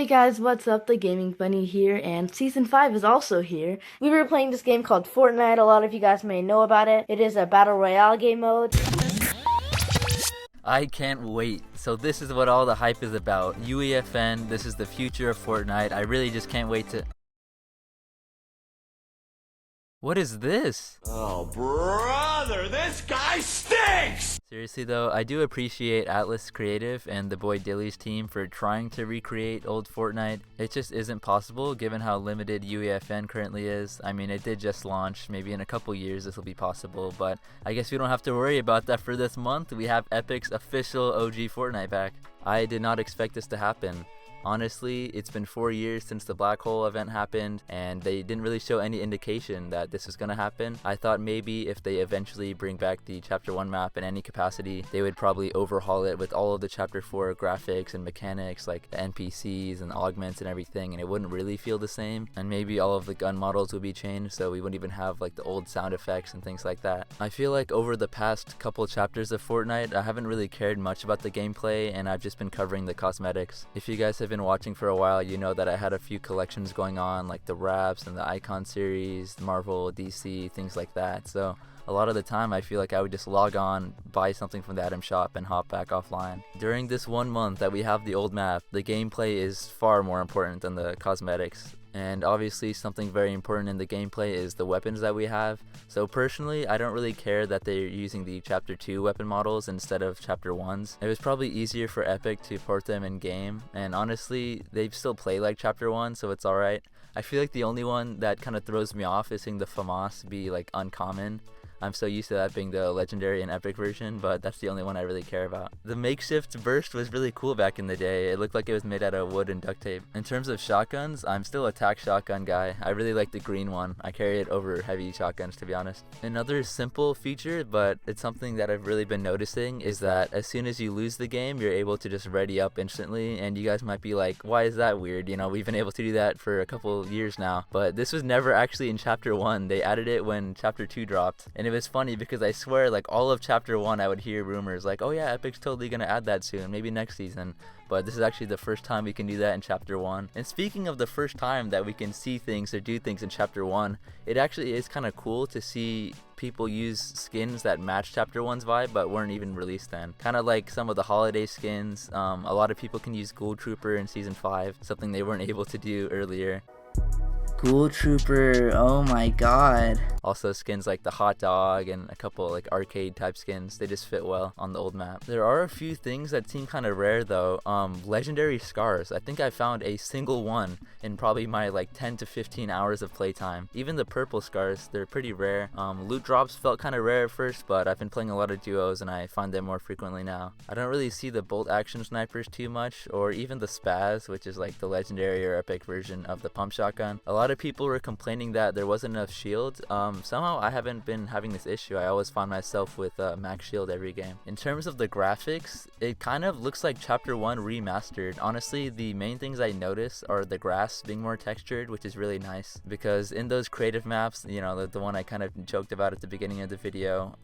Hey guys, what's up? The Gaming Bunny here, and Season 5 is also here. We were playing this game called Fortnite. A lot of you guys may know about it. It is a Battle Royale game mode. I can't wait. So this is what all the hype is about. UEFN, this is the future of Fortnite. I really just can't wait to... What is this? Oh, brother, this guy stinks! Seriously though, I do appreciate Atlas Creative and the boy Dilly's team for trying to recreate old Fortnite. It just isn't possible given how limited UEFN currently is. I mean, it did just launch. Maybe in a couple years this will be possible, but I guess we don't have to worry about that for this month. We have Epic's official OG Fortnite back. I did not expect this to happen. Honestly, it's been 4 years since the Black Hole event happened, and they didn't really show any indication that this was going to happen. I thought maybe if they eventually bring back the Chapter 1 map in any capacity, they would probably overhaul it with all of the Chapter 4 graphics and mechanics like the NPCs and augments and everything, and it wouldn't really feel the same. And maybe all of the gun models would be changed, so we wouldn't even have like the old sound effects and things like that. I feel like over the past couple chapters of Fortnite, I haven't really cared much about the gameplay, and I've just been covering the cosmetics. If you guys have been watching for a while, you know that I had a few collections going on, like the Wraps and the Icon series, Marvel, DC, things like that. So a lot of the time I feel like I would just log on, buy something from the item shop, and hop back offline. During this 1 month that we have the old map, the gameplay is far more important than the cosmetics. And obviously something very important in the gameplay is the weapons that we have. So personally, I don't really care that they're using the Chapter 2 weapon models instead of Chapter 1's. It was probably easier for Epic to port them in game, and honestly, they still play like Chapter 1, so it's alright. I feel like the only one that kind of throws me off is seeing the FAMAS be like uncommon. I'm so used to that being the legendary and epic version, but that's the only one I really care about. The makeshift burst was really cool back in the day. It looked like it was made out of wood and duct tape. In terms of shotguns, I'm still a tac shotgun guy. I really like the green one. I carry it over heavy shotguns, to be honest. Another simple feature, but it's something that I've really been noticing, is that as soon as you lose the game, you're able to just ready up instantly, and you guys might be like, why is that weird? You know, we've been able to do that for a couple years now, but this was never actually in Chapter 1. They added it when Chapter 2 dropped, and it was funny because I swear like all of Chapter 1 I would hear rumors like, oh yeah, Epic's totally gonna add that soon, maybe next season. But this is actually the first time we can do that in Chapter 1. And speaking of the first time that we can see things or do things in Chapter 1, it actually is kind of cool to see people use skins that match Chapter 1's vibe but weren't even released then. Kind of like some of the holiday skins. A lot of people can use Ghoul Trooper in Season 5, something they weren't able to do earlier. Ghoul Trooper, oh my god. Also skins like the hot dog and a couple like arcade type skins, they just fit well on the old map. There are a few things that seem kind of rare though. Legendary scars. I think I found a single one in probably my like 10 to 15 hours of playtime. Even the purple scars, they're pretty rare. Loot drops felt kind of rare at first, but I've been playing a lot of duos and I find them more frequently now. I don't really see the bolt action snipers too much, or even the spaz, which is like the legendary or epic version of the pump shotgun. A lot of people were complaining that there wasn't enough shield. Somehow I haven't been having this issue. I always find myself with max shield every game. In terms of the graphics, it kind of looks like Chapter 1 remastered. Honestly, the main things I notice are the grass being more textured, which is really nice, because in those creative maps, you know, the one I kind of joked about at the beginning of the video,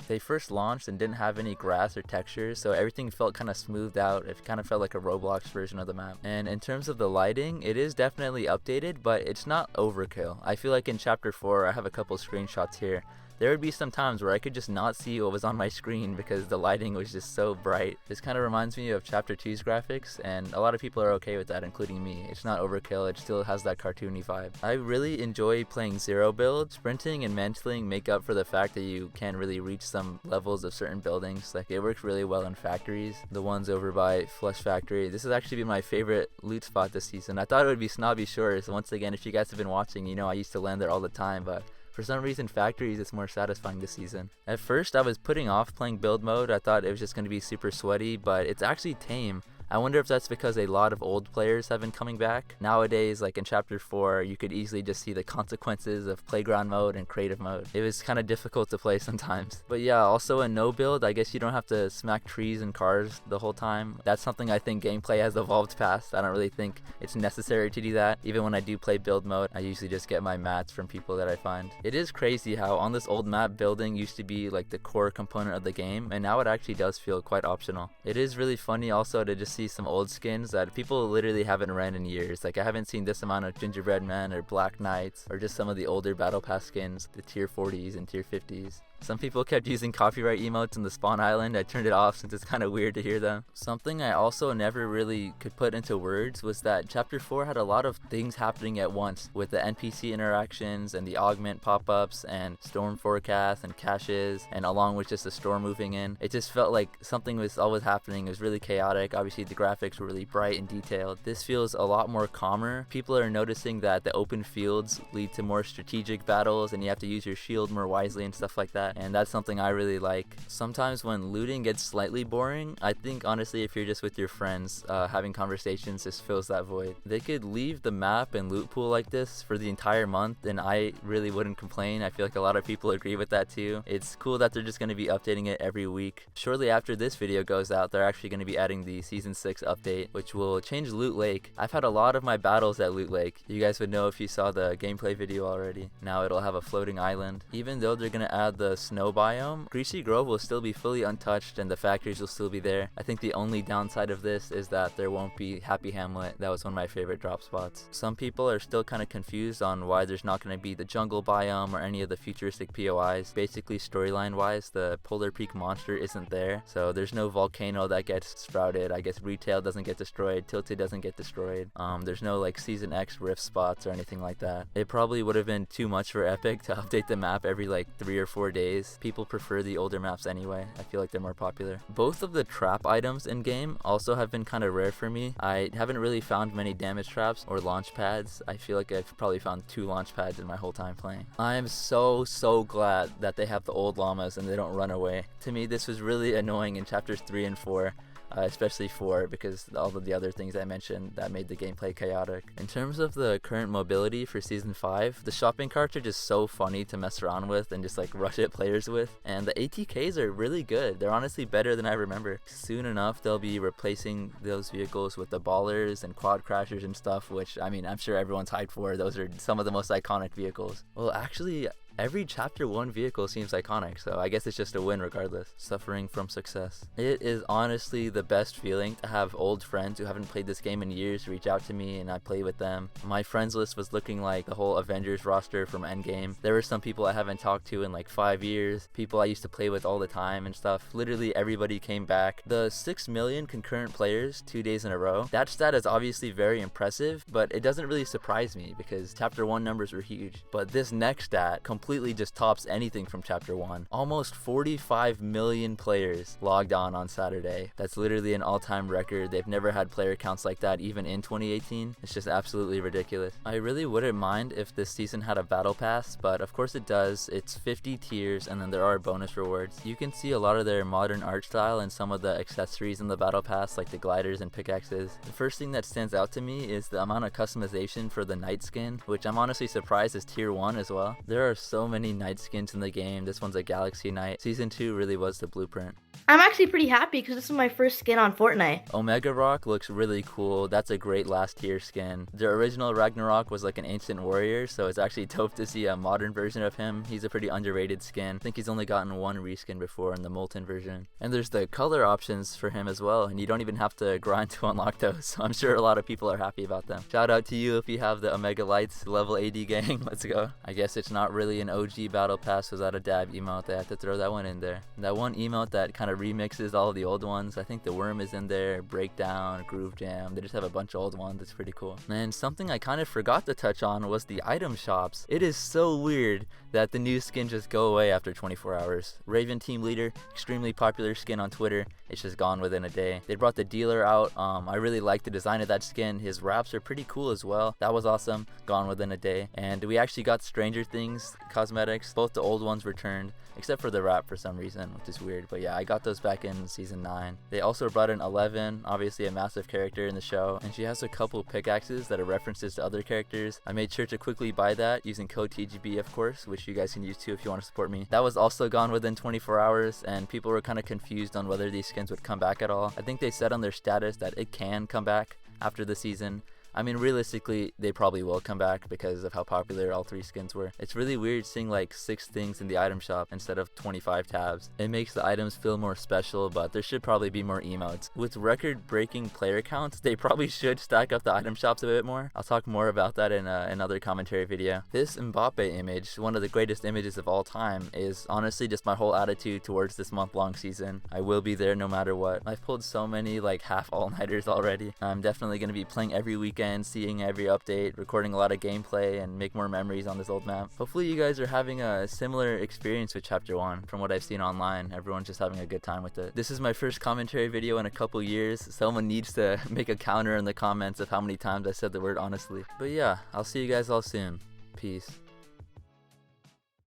they first launched and didn't have any grass or textures, so everything felt kind of smoothed out. It kind of felt like a Roblox version of the map. And in terms of the lighting, it is definitely updated, but it's not overkill. I feel like in Chapter 4, I have a couple screenshots here, there would be some times where I could just not see what was on my screen because the lighting was just so bright. This kind of reminds me of Chapter 2's graphics, and a lot of people are okay with that, including me. It's not overkill, it still has that cartoony vibe. I really enjoy playing zero build. Sprinting and mantling make up for the fact that you can't really reach some levels of certain buildings. Like, it works really well in factories. The ones over by Flush Factory. This has actually been my favorite loot spot this season. I thought it would be Snobby Shores. Once again, if you guys have been watching, you know I used to land there all the time, but for some reason, factories is more satisfying this season. At first, I was putting off playing build mode. I thought it was just going to be super sweaty, but it's actually tame. I wonder if that's because a lot of old players have been coming back. Nowadays, like in Chapter 4, you could easily just see the consequences of playground mode and creative mode. It was kind of difficult to play sometimes. But yeah, also in no build, I guess you don't have to smack trees and cars the whole time. That's something I think gameplay has evolved past. I don't really think it's necessary to do that. Even when I do play build mode, I usually just get my mats from people that I find. It is crazy how on this old map, building used to be like the core component of the game, and now it actually does feel quite optional. It is really funny also to just see see some old skins that people literally haven't ran in years. Like I haven't seen this amount of Gingerbread Men or Black Knights or just some of the older Battle Pass skins, the tier 40s and tier 50s. Some people kept using copyright emotes in the spawn island. I turned it off since it's kind of weird to hear them. Something I also never really could put into words was that Chapter 4 had a lot of things happening at once with the NPC interactions and the augment pop-ups and storm forecasts and caches, and along with just the storm moving in. It just felt like something was always happening. It was really chaotic. Obviously the graphics were really bright and detailed. This feels a lot more calmer. People are noticing that the open fields lead to more strategic battles and you have to use your shield more wisely and stuff like that. And that's something I really like. Sometimes when looting gets slightly boring, I think honestly if you're just with your friends, having conversations just fills that void. They could leave the map and loot pool like this for the entire month and I really wouldn't complain. I feel like a lot of people agree with that too. It's cool that they're just going to be updating it every week. Shortly after this video goes out, they're actually going to be adding the Season 6 update, which will change Loot Lake. I've had a lot of my battles at Loot Lake. You guys would know if you saw the gameplay video already. Now it'll have a floating island. Even though they're going to add the snow biome, Greasy Grove will still be fully untouched and the factories will still be there. I think the only downside of this is that there won't be Happy Hamlet. That was one of my favorite drop spots. Some people are still kind of confused on why there's not going to be the jungle biome or any of the futuristic POIs. Basically, storyline wise, the Polar Peak monster isn't there, so there's no volcano that gets sprouted. I guess Retail doesn't get destroyed, Tilted doesn't get destroyed. There's no like Season X rift spots or anything like that. It probably would have been too much for Epic to update the map every like 3 or 4 days. People prefer the older maps anyway. I feel like they're more popular. Both of the trap items in game also have been kind of rare for me. I haven't really found many damage traps or launch pads. I feel like I've probably found 2 launch pads in my whole time playing. I am so glad that they have the old llamas and they don't run away. To me, this was really annoying in chapters 3 and 4. Especially 4 because all of the other things I mentioned that made the gameplay chaotic. In terms of the current mobility for Season 5, the shopping carts are just so funny to mess around with and just like rush at players with, and the ATKs are really good. They're honestly better than I remember. Soon enough they'll be replacing those vehicles with the ballers and quad crashers and stuff, which I mean I'm sure everyone's hyped for. Those are some of the most iconic vehicles. Well, actually every chapter 1 vehicle seems iconic, so I guess it's just a win regardless. Suffering from success. It is honestly the best feeling to have old friends who haven't played this game in years reach out to me and I play with them. My friends list was looking like the whole Avengers roster from Endgame. There were some people I haven't talked to in like 5 years, people I used to play with all the time and stuff. Literally everybody came back. The 6 million concurrent players 2 days in a row, that stat is obviously very impressive, but it doesn't really surprise me because chapter 1 numbers were huge. But this next stat completely just tops anything from chapter 1. Almost 45 million players logged on Saturday. That's literally an all-time record. They've never had player counts like that even in 2018. It's just absolutely ridiculous. I really wouldn't mind if this season had a battle pass, but of course it does. It's 50 tiers and then there are bonus rewards. You can see a lot of their modern art style and some of the accessories in the battle pass like the gliders and pickaxes. The first thing that stands out to me is the amount of customization for the knight skin, which I'm honestly surprised is tier 1 as well. There are so many knight skins in the game. This one's a Galaxy Knight. Season 2 really was the blueprint. I'm actually pretty happy because this is my first skin on Fortnite. Omega Rock looks really cool. That's a great last tier skin. The original Ragnarok was like an ancient warrior, so it's actually dope to see a modern version of him. He's a pretty underrated skin. I think he's only gotten 1 reskin before in the Molten version. And there's the color options for him as well, and you don't even have to grind to unlock those, so I'm sure a lot of people are happy about them. Shout out to you if you have the Omega Lights level 80 gang. Let's go. I guess it's not really an OG battle pass without a dab emote. They had to throw that one in there. That one emote that kind of remixes all of the old ones. I think the Worm is in there, Breakdown, Groove Jam. They just have a bunch of old ones. It's pretty cool. And something I kind of forgot to touch on was the item shops. It is so weird that the new skin just go away after 24 hours. Raven Team Leader, extremely popular skin on Twitter. It's just gone within a day. They brought the dealer out. I really like the design of that skin. His wraps are pretty cool as well. That was awesome. Gone within a day. And we actually got Stranger Things cosmetics. Both the old ones returned, except for the wrap for some reason, which is weird. But yeah, I got those back in season 9. They also brought in 11, obviously a massive character in the show, and she has a couple pickaxes that are references to other characters. I made sure to quickly buy that using code TGB, of course, which you guys can use too if you want to support me. That was also gone within 24 hours, and people were kind of confused on whether these skins would come back at all. I think they said on their status that it can come back after the season. I mean, realistically, they probably will come back because of how popular all 3 skins were. It's really weird seeing like 6 things in the item shop instead of 25 tabs. It makes the items feel more special, but there should probably be more emotes. With record-breaking player counts, they probably should stack up the item shops a bit more. I'll talk more about that in another commentary video. This Mbappe image, one of the greatest images of all time, is honestly just my whole attitude towards this month-long season. I will be there no matter what. I've pulled so many like half all-nighters already. I'm definitely going to be playing every weekend, seeing every update, recording a lot of gameplay, and make more memories on this old map. Hopefully you guys are having a similar experience with Chapter 1 from what I've seen online. Everyone's just having a good time with it. This is my first commentary video in a couple years. Someone needs to make a counter in the comments of how many times I said the word honestly. But yeah, I'll see you guys all soon. Peace.